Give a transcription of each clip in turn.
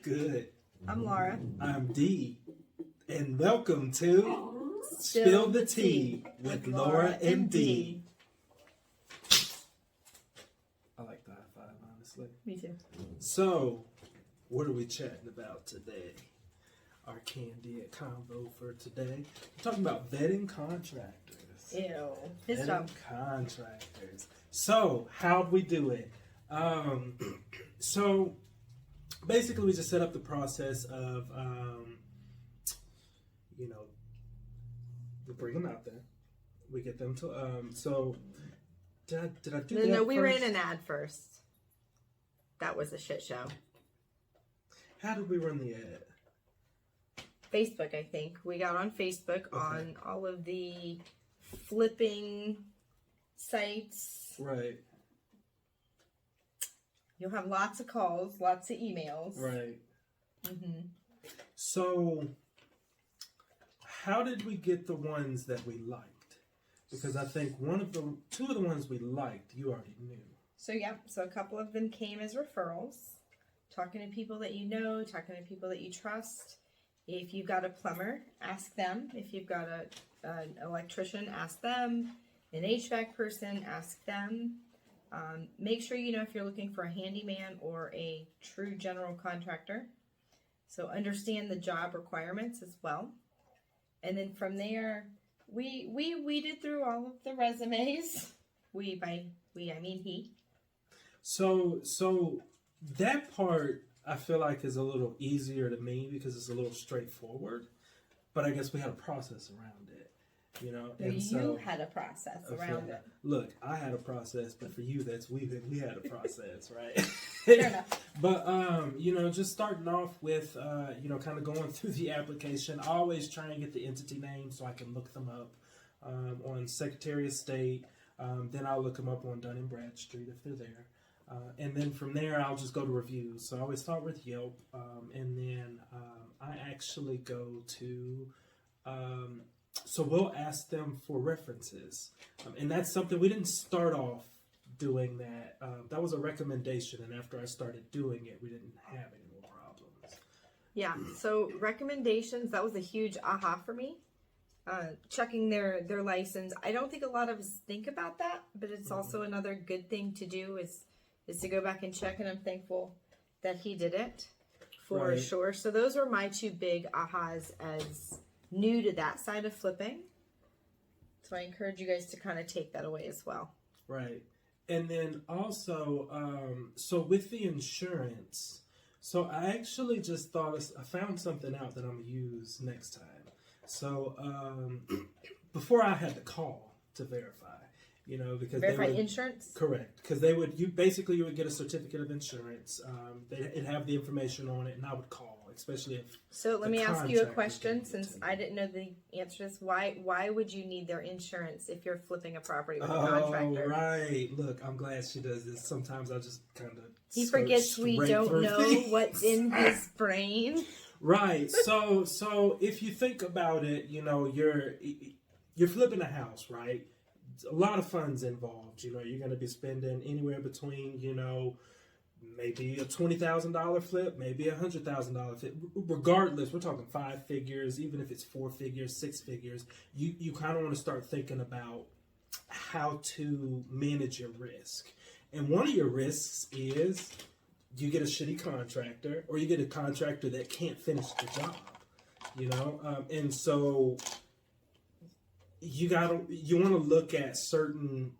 Good. I'm Laura. I'm Dee. And welcome to Spill the Tea with Laura and Dee. I like the high five, honestly. Me too. So, what are we chatting about today? Our candid convo for today. We're talking about vetting contractors. Ew. His Vetting job. contractors. So, how'd we do it? So, basically, we just set up the process of, we bring them out there. We get them to, did I do that No, we first? ran an ad first. That was a shit show. How did we run the ad? Facebook, I think. We got on Facebook on all of the flipping sites. Right, You'll have lots of calls, lots of emails. right. Mm-hmm. So, how did we get the ones that we liked? Because I think two of the ones we liked, you already knew. So a couple of them came as referrals. Talking to people that you know, talking to people that you trust. If you've got a plumber, ask them. If you've got an electrician, ask them. An HVAC person, ask them. Make sure you know if you're looking for a handyman or a true general contractor. So understand the job requirements as well. And then from there, we weeded through all of the resumes. I mean he. So that part I feel like is a little easier to me because it's a little straightforward. But I guess we had a process around it, you know. No, you had a process around it. Look, I had a process, but for you, that's we had a process, right? Fair enough. But just starting off with kind of going through the application. I always try and get the entity name so I can look them up on Secretary of State. Then I'll look them up on Dun and Bradstreet if they're there. And then from there, I'll just go to reviews. So I always start with Yelp, and then I actually go to. So we'll ask them for references, and that's something we didn't start off doing that. That was a recommendation, and after I started doing it, we didn't have any more problems. Yeah. So recommendations, that was a huge aha for me. Checking their license. I don't think a lot of us think about that, but it's also another good thing to do is to go back and check, and I'm thankful that he did it for sure. So those were my two big ahas as new to that side of flipping. So I encourage you guys to kind of take that away as well. Right. And then also, so with the insurance, so I actually just thought, I found something out that I'm going to use next time. So before I had to call to verify, because verify insurance? Correct. Because you would get a certificate of insurance. It'd have the information on it, and I would call, especially if. So let me ask you a question, since I didn't know the answer to this. Why would you need their insurance if you're flipping a property with a contractor? Oh, right. Look, I'm glad she does this. Sometimes I just kind of. He forgets we don't know what's in his brain. Right. So if you think about it, you're flipping a house, right? A lot of funds involved. You're going to be spending anywhere between, maybe a $20,000 flip, maybe a $100,000 flip. Regardless, we're talking 5 figures, even if it's 4 figures, 6 figures. You kind of want to start thinking about how to manage your risk. And one of your risks is you get a shitty contractor, or you get a contractor that can't finish the job. And so you want to look at certain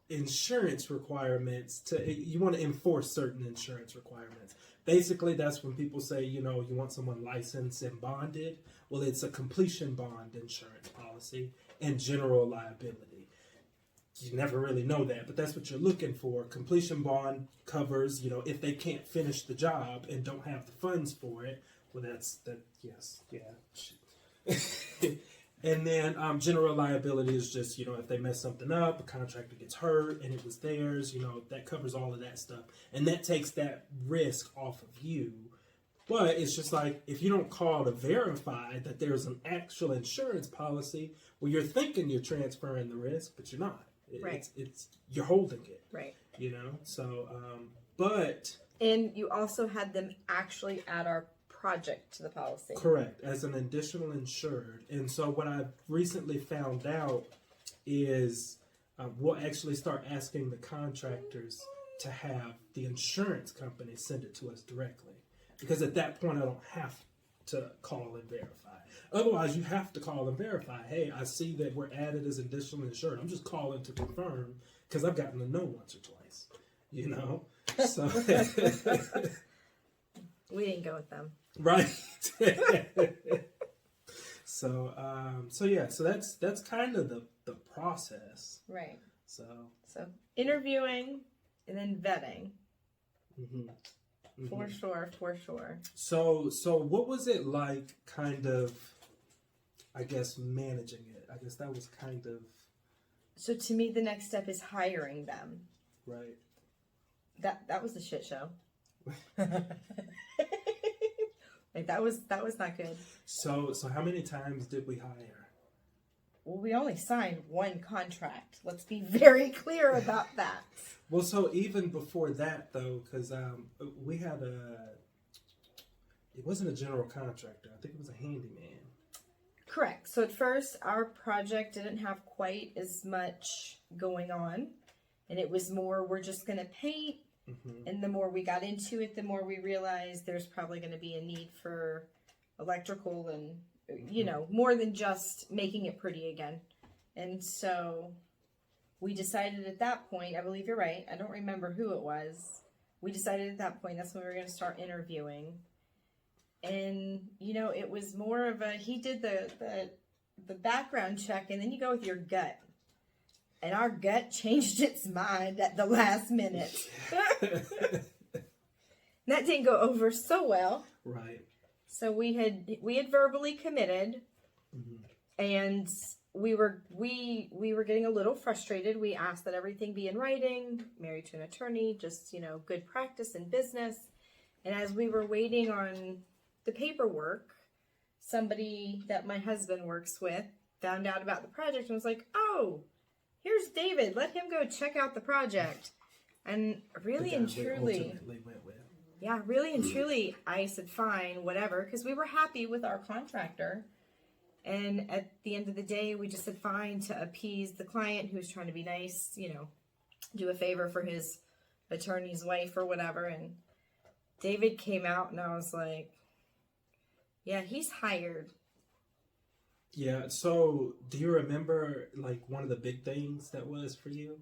insurance requirements. You want to enforce certain insurance requirements. Basically, that's when people say, you want someone licensed and bonded. Well, it's a completion bond insurance policy and general liability. You never really know that, but that's what you're looking for. Completion bond covers, if they can't finish the job and don't have the funds for it. Well, yes, yeah. And then general liability is just, if they mess something up, a contractor gets hurt and it was theirs, that covers all of that stuff. And that takes that risk off of you. But it's just like, if you don't call to verify that there's an actual insurance policy, well, you're thinking you're transferring the risk, but you're not. Right. It's you're holding it. Right. So, but. And you also had them actually at our project to the policy. Correct, as an additional insured. And so what I've recently found out is we'll actually start asking the contractors to have the insurance company send it to us directly. Because at that point, I don't have to call and verify. Otherwise, you have to call and verify. Hey, I see that we're added as additional insured. I'm just calling to confirm because I've gotten to know once or twice. You know? So we didn't go with them. Right. So that's kind of the process. Right. So interviewing and then vetting. Mm-hmm. Mm-hmm. For sure. So what was it like, kind of, I guess, managing it? I guess that was kind of. So to me, the next step is hiring them. Right. That was a shit show. Like that was not good. So how many times did we hire? Well, we only signed one contract. Let's be very clear about that. Well, so even before that, though, because we had it wasn't a general contractor. I think it was a handyman. Correct. So at first, our project didn't have quite as much going on. And it was more, we're just going to paint. Mm-hmm. And the more we got into it, the more we realized there's probably going to be a need for electrical and, more than just making it pretty again. And so we decided at that point, I believe you're right, I don't remember who it was. We decided at that point, that's when we were going to start interviewing. And, it was more of he did the background check, and then you go with your gut. And our gut changed its mind at the last minute. That didn't go over so well. Right. So we had verbally committed, mm-hmm. and we were getting a little frustrated. We asked that everything be in writing, married to an attorney, just good practice in business. And as we were waiting on the paperwork, somebody that my husband works with found out about the project and was like, "Oh, here's David. Let him go check out the project." And really and truly, I said, fine, whatever, because we were happy with our contractor. And at the end of the day, we just said fine to appease the client who was trying to be nice, do a favor for his attorney's wife or whatever. And David came out and I was like, yeah, he's hired. Yeah, so do you remember, one of the big things that was for you?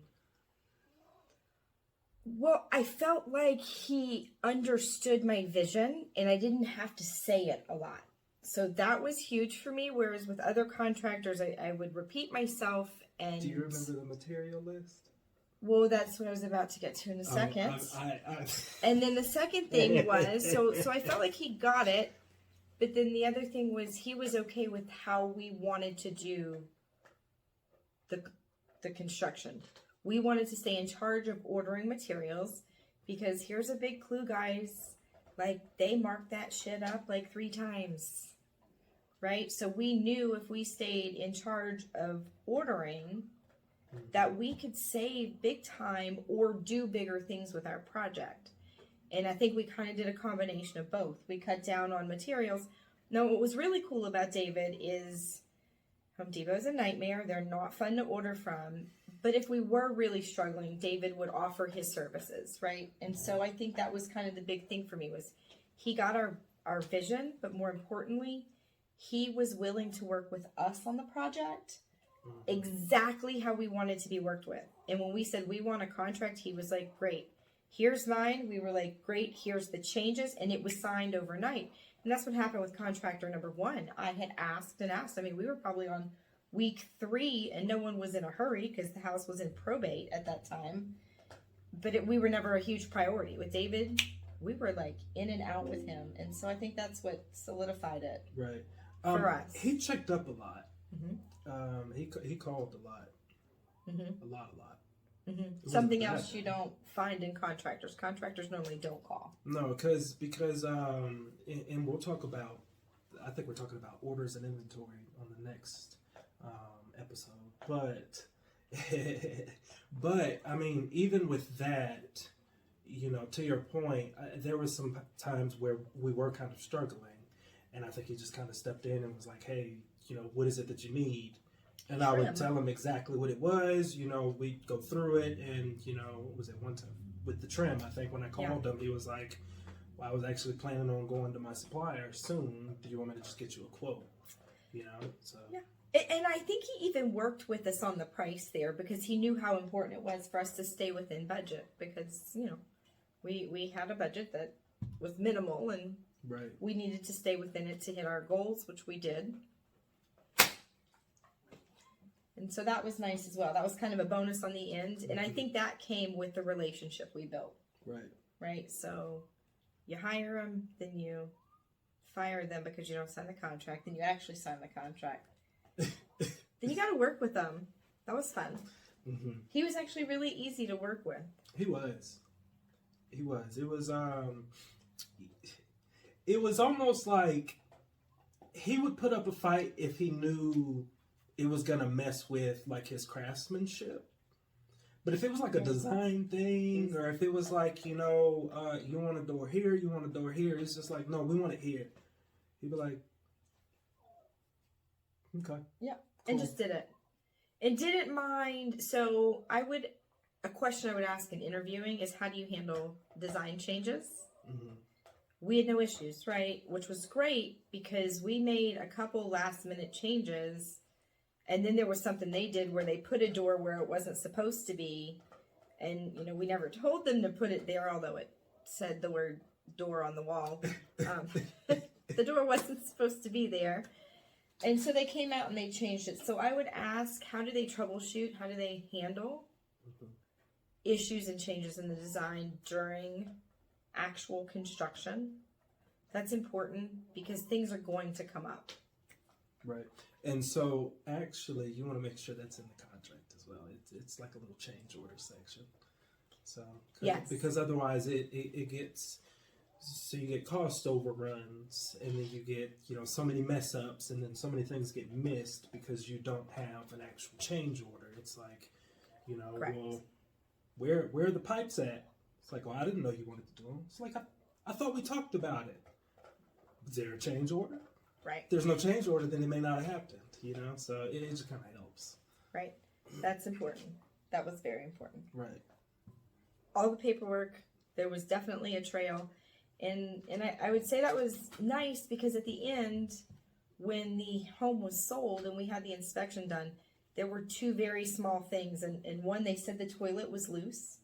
Well, I felt like he understood my vision, and I didn't have to say it a lot. So that was huge for me, whereas with other contractors, I would repeat myself. And do you remember the material list? Well, that's what I was about to get to in a second. And then the second thing was, so I felt like he got it. But then the other thing was he was okay with how we wanted to do the construction. We wanted to stay in charge of ordering materials because here's a big clue, guys. They marked that shit up 3 times, right? So we knew if we stayed in charge of ordering that we could save big time or do bigger things with our project. And I think we kind of did a combination of both. We cut down on materials. Now, what was really cool about David is Home Depot is a nightmare. They're not fun to order from. But if we were really struggling, David would offer his services, right? And so I think that was kind of the big thing for me was he got our vision, but more importantly, he was willing to work with us on the project exactly how we wanted to be worked with. And when we said we want a contract, he was like, great. Here's mine. We were like, great, here's the changes. And it was signed overnight. And that's what happened with contractor number 1. I had asked and asked. I mean, we were probably on week 3 and no one was in a hurry because the house was in probate at that time. But we were never a huge priority. With David, we were in and out with him. And so I think that's what solidified it. Right. For us. He checked up a lot. Mm-hmm. He called a lot. Mm-hmm. A lot. Mm-hmm. Something else you don't find in contractors. Contractors normally don't call. No, because and we'll talk about. I think we're talking about orders and inventory on the next episode. But I mean, even with that, to your point, there were some times where we were kind of struggling, And I think he just kind of stepped in and was like, hey, what is it that you need? And I would tell him exactly what it was. We'd go through it. And, what was it one time with the trim? I think when I called him, he was like, well, I was actually planning on going to my supplier soon. Do you want me to just get you a quote? So. Yeah. And I think he even worked with us on the price there because he knew how important it was for us to stay within budget because, we had a budget that was minimal and we needed to stay within it to hit our goals, which we did. And so that was nice as well. That was kind of a bonus on the end. And I think that came with the relationship we built. Right? So you hire them, then you fire them because you don't sign the contract. Then you actually sign the contract. Then you got to work with them. That was fun. Mm-hmm. He was actually really easy to work with. He was. It was almost like he would put up a fight if he knew it was going to mess with like his craftsmanship. But if it was like a design thing, or if it was like, you want a door here, you want a door here, it's just like, no, we want it here. He'd be like, okay. Yeah. Cool. And just did it. And didn't mind. So a question I would ask in interviewing is, how do you handle design changes? Mm-hmm. We had no issues, right? Which was great because we made a couple last minute changes. And then there was something they did where they put a door where it wasn't supposed to be. And, we never told them to put it there, although it said the word door on the wall. The door wasn't supposed to be there. And so they came out and they changed it. So I would ask, how do they troubleshoot? How do they handle issues and changes in the design during actual construction? That's important because things are going to come up. Right. And so actually you want to make sure that's in the contract as well. It's like a little change order section. So, yes. Because otherwise it gets... So you get cost overruns, and then you get, so many mess ups, and then so many things get missed because you don't have an actual change order. It's like, Correct. Well, where are the pipes at? It's like, well, I didn't know you wanted to do them. It's like, I thought we talked about it. Is there a change order? Right. If there's no change order, then it may not have happened, so it just kind of helps. Right. That's important. That was very important. Right. All the paperwork, there was definitely a trail. And I would say that was nice because at the end, when the home was sold and we had the inspection done, there were two very small things. And one, they said the toilet was loose.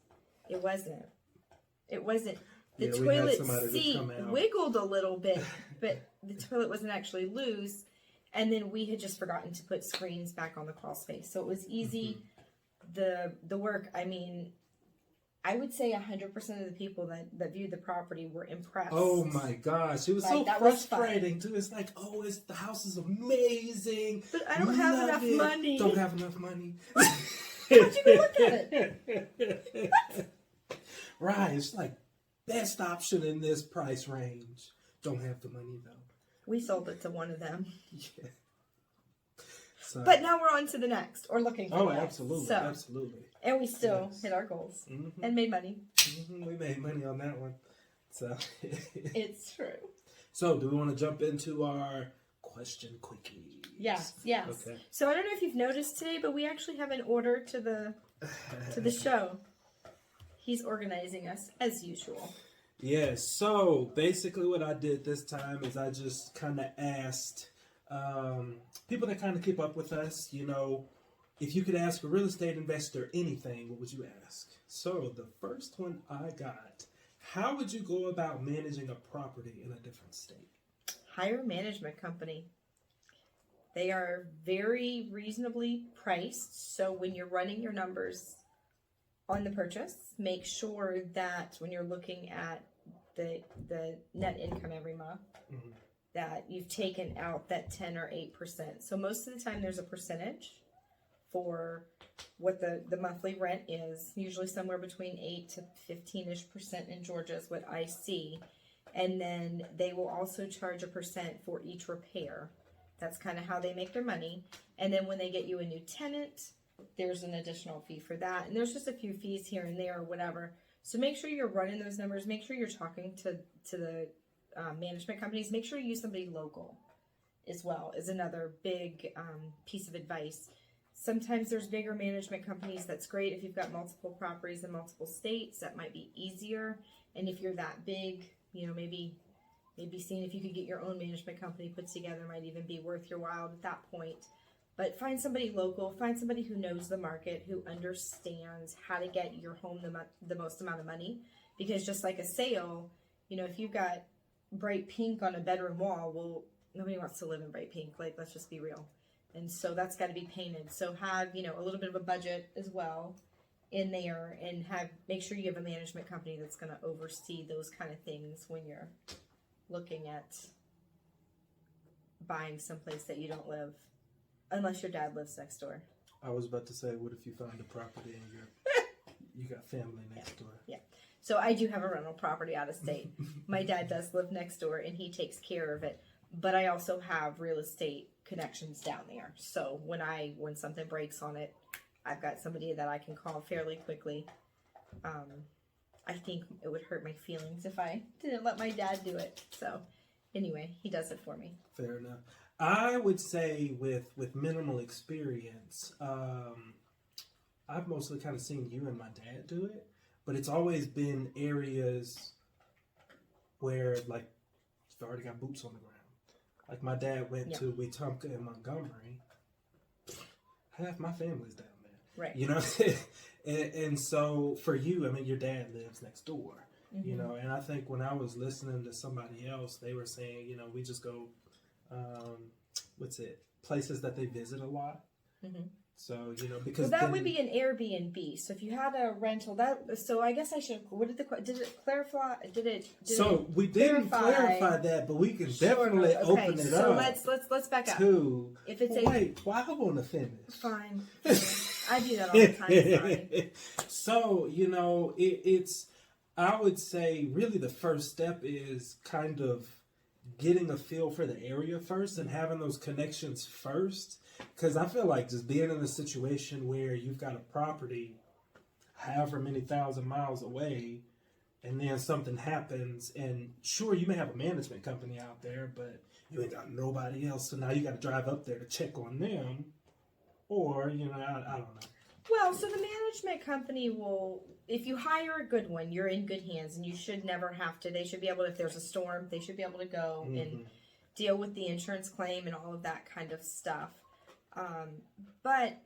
It wasn't. The toilet seat wiggled a little bit, but the toilet wasn't actually loose. And then we had just forgotten to put screens back on the crawl space. So it was easy. Mm-hmm. The work, I would say 100% of the people that viewed the property were impressed. Oh my gosh. It was so frustrating too. It's like, the house is amazing. But I don't have enough money. Don't have enough money. How'd you go look at it? Right. It's like, best option in this price range. Don't have the money though. We sold it to one of them. Yeah. So, but now we're on to the next, or looking for the next. Absolutely, absolutely. And we still hit our goals and made money. Mm-hmm. We made money on that one. So it's true. So do we want to jump into our question quickie? Yes. Okay. So I don't know if you've noticed today, but we actually have an order to the show. He's organizing us as usual. Yes. So basically what I did this time is I just kind of asked people that kind of keep up with us, if you could ask a real estate investor anything, what would you ask? So the first one I got, how would you go about managing a property in a different state? Hire a management company. They are very reasonably priced. So when you're running your numbers on the purchase, make sure that when you're looking at the net income every month, that you've taken out that 10 or 8%. So most of the time there's a percentage for what the monthly rent is, usually somewhere between 8 to 15-ish% in Georgia is what I see. And then they will also charge a percent for each repair. That's kind of how they make their money. And then when they get you a new tenant, there's an additional fee for that. And there's just a few fees here and there or whatever. So make sure you're running those numbers. Make sure you're talking to the management companies, make sure you use somebody local as well, is another big piece of advice. Sometimes there's bigger management companies. That's great if you've got multiple properties in multiple states. That might be easier. And if you're that big, maybe seeing if you could get your own management company put together might even be worth your while at that point. But find somebody local, find somebody who knows the market, who understands how to get your home the most amount of money. Because just like a sale, if you've got bright pink on a bedroom wall, well, nobody wants to live in bright pink. Like, let's just be real. And so that's got to be painted. So have, a little bit of a budget as well in there, and make sure you have a management company that's going to oversee those kind of things when you're looking at buying someplace that you don't live, unless your dad lives next door. I was about to say, what if you found a property and you got family next door? Yeah. So I do have a rental property out of state. My dad does live next door, and he takes care of it. But I also have real estate connections down there. So when something breaks on it, I've got somebody that I can call fairly quickly. I think it would hurt my feelings if I didn't let my dad do it. So anyway, he does it for me. Fair enough. I would say with minimal experience, I've mostly kind of seen you and my dad do it, but it's always been areas where, like, you've already got boots on the ground. Like, my dad went to Wetumpka in Montgomery. Half my family's down there. Right. And so for you, I mean, your dad lives next door. Mm-hmm. And I think when I was listening to somebody else, they were saying, we just go, places that they visit a lot. Mm-hmm. So, because that would be an Airbnb. So if you had a rental, so I guess I should, did it clarify? We didn't clarify that, but we can definitely open it up. So let's back up. If it's why I want to finish? Fine. I do that all the time. Sorry. So, it's, I would say really the first step is kind of getting a feel for the area first and having those connections first. Because I feel like just being in a situation where you've got a property however many thousand miles away, and then something happens, and sure, you may have a management company out there, but you ain't got nobody else, so now you got to drive up there to check on them, or, I don't know. Well, so the management company will, if you hire a good one, you're in good hands, and you should never have to, they should be able to, if there's a storm, they should be able to go and deal with the insurance claim and all of that kind of stuff. But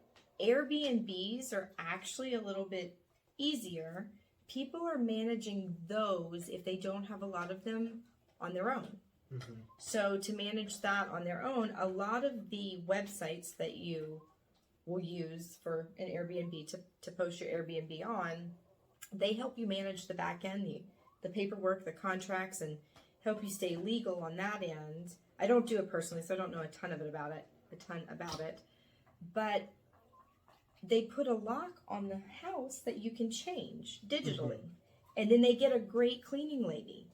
Airbnbs are actually a little bit easier. People are managing those if they don't have a lot of them on their own. Mm-hmm. So to manage that on their own, a lot of the websites that you will use for an Airbnb to post your Airbnb on, they help you manage the back end, the paperwork, the contracts, and help you stay legal on that end. I don't do it personally, so I don't know a ton about it, but they put a lock on the house that you can change digitally. Mm-hmm. And then they get a great cleaning lady.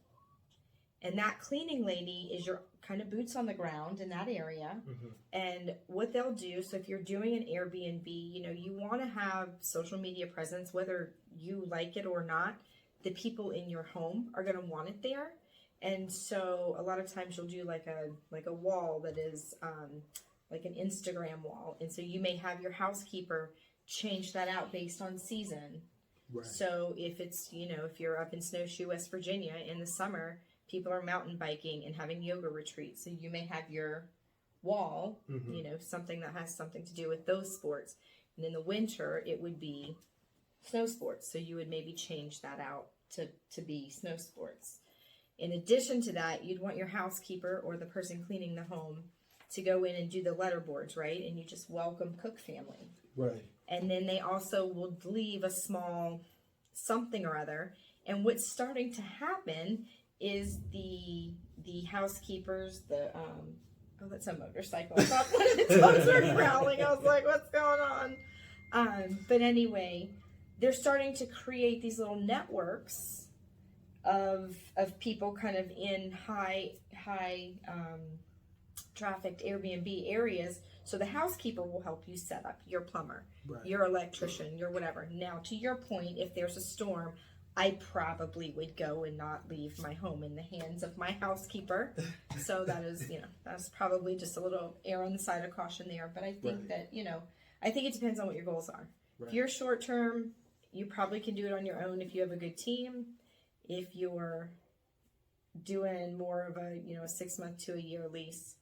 And that cleaning lady is your kind of boots on the ground in that area. Mm-hmm. And what they'll do, so if you're doing an Airbnb, you want to have social media presence, whether you like it or not. The people in your home are going to want it there. And so a lot of times you'll do like a wall that is like an Instagram wall. And so you may have your housekeeper change that out based on season. Right. So if it's, if you're up in Snowshoe, West Virginia in the summer, people are mountain biking and having yoga retreats. So you may have your wall, something that has something to do with those sports. And in the winter, it would be snow sports. So you would maybe change that out to be snow sports. In addition to that, you'd want your housekeeper or the person cleaning the home to go in and do the letterboards, right? And you just welcome Cook family. Right. And then they also will leave a small something or other. And what's starting to happen is the housekeepers, that's a motorcycle. I thought one of the dogs were growling. I was like, what's going on? But anyway, they're starting to create these little networks of people kind of in high trafficked Airbnb areas. So the housekeeper will help you set up your plumber, right, your electrician, your whatever. Now, to your point, if there's a storm, I probably would go and not leave my home in the hands of my housekeeper. So that is, that's probably just a little err on the side of caution there. But I think that, I think it depends on what your goals are. Right. If you're short term, you probably can do it on your own if you have a good team. If you're doing more of a, a 6 month to a year lease,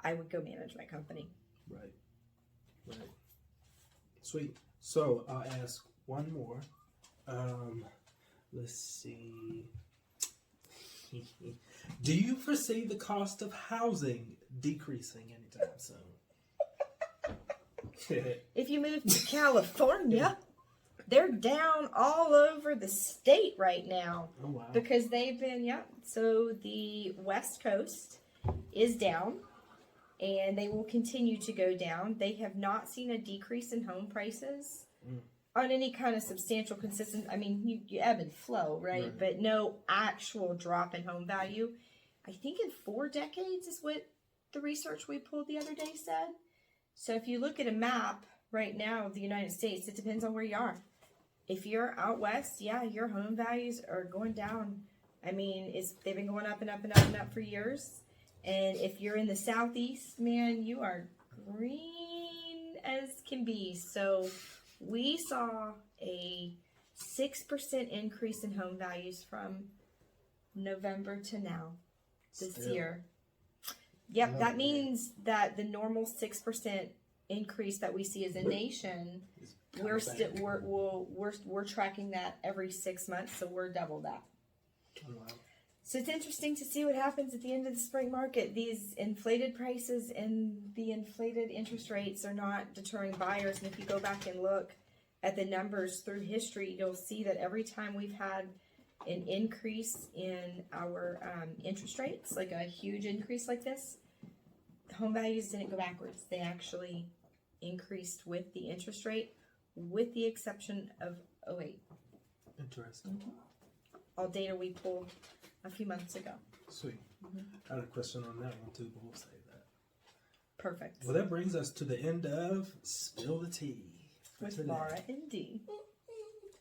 I would go manage my company. Right. Right. Sweet. So I'll ask one more. Let's see. Do you foresee the cost of housing decreasing anytime soon? If you move to California, they're down all over the state right now. Oh, wow. Because they've been, so the West Coast is down, and they will continue to go down. They have not seen a decrease in home prices on any kind of substantial, consistent, I mean, you ebb and flow, right? But no actual drop in home value. I think in 4 decades is what the research we pulled the other day said. So if you look at a map right now of the United States, it depends on where you are. If you're out west, your home values are going down. I mean, they've been going up and up and up and up for years. And if you're in the southeast, man, you are green as can be. So we saw a 6% increase in home values from November to now this year. Yep, that means that the normal 6% increase that we see as a nation, we're tracking that every 6 months, so we're double that. Oh, wow. So it's interesting to see what happens at the end of the spring market. These inflated prices and the inflated interest rates are not deterring buyers. And if you go back and look at the numbers through history, you'll see that every time we've had an increase in our interest rates, like a huge increase like this, home values didn't go backwards. They actually increased with the interest rate, with the exception of 2008. Interesting. Mm-hmm. All data we pulled a few months ago. Sweet. I had a question on that one too, but we'll save that. Perfect. Well, that brings us to the end of Spill the Tea. With Laura and Dee.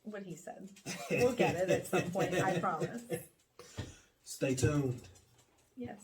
What he said. We'll get it at some point, I promise. Stay tuned. Yes.